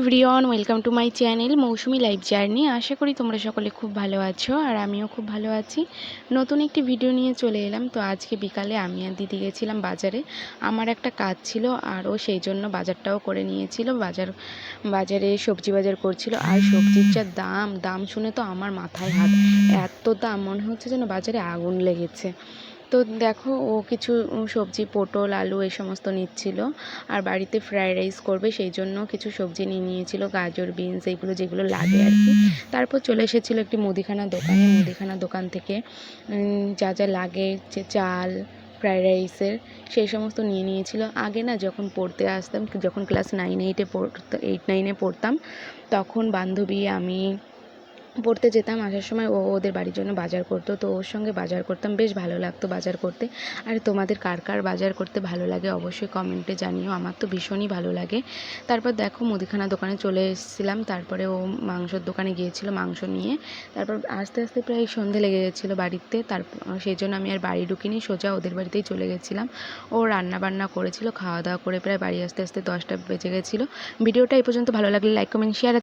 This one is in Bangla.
Everyone, welcome to my channel Mousumi life journey. আশা করি তোমরা সকলে খুব ভালো আছো আর আমিও খুব ভালো আছি। নতুন একটি ভিডিও নিয়ে চলে এলাম। তো আজকে বিকালে আমি আর দিদি গেছিলাম বাজারে। আমার একটা কাজ ছিল আর ও সেই জন্য বাজারটাও করে নিয়েছিল। বাজারে সবজি বাজার করছিল। আর সবজির যা দাম শুনে তো আমার মাথায় হাত, এত দাম মনে হচ্ছে যেন বাজারে আগুন লেগেছে। তো দেখো, ও কিছু সবজি, পটল, আলু এই সমস্ত নিচ্ছিল। আর বাড়িতে ফ্রায়েড রাইস করবে সেই জন্য কিছু সবজি নিয়ে নিয়েছিল, গাজর, বিনস, এইগুলো যেগুলো লাগে আর কি। তারপর চলে এসেছিলো একটি মুদিখানা দোকান থেকে যা যা লাগে, যে চাল, ফ্রায়েড রাইসের সেই সমস্ত নিয়ে নিয়েছিল। আগে না, যখন পড়তে আসতাম, যখন ক্লাস 9-8 পড়তাম, তখন বান্ধবী, আমি পড়তে যেতাম, আসার সময় ও ওদের বাড়ির জন্য বাজার করতো। তো ওর সঙ্গে বাজার করতাম, বেশ ভালো লাগতো বাজার করতে। আর তোমাদের কার কার বাজার করতে ভালো লাগে অবশ্যই কমেন্টে জানিও, আমার তো ভীষণই ভালো লাগে। তারপর দেখো, মুদিখানা দোকানে চলে এসেছিলাম। তারপরে ও মাংসর দোকানে গিয়েছিল মাংস নিয়ে। তারপর আস্তে আস্তে প্রায় সন্ধে লেগে গেছিলো বাড়িতে। সেই জন্য আমি আর বাড়ি ঢুকিনি, সোজা ওদের বাড়িতেই চলে গেছিলাম। ও রান্না বান্না করেছিল, খাওয়া দাওয়া করে প্রায় বাড়ি আসতে আসতে 10টা বেজে গেছিলো। ভিডিওটা এই পর্যন্ত ভালো লাগলে লাইক, কমেন্ট, শেয়ার।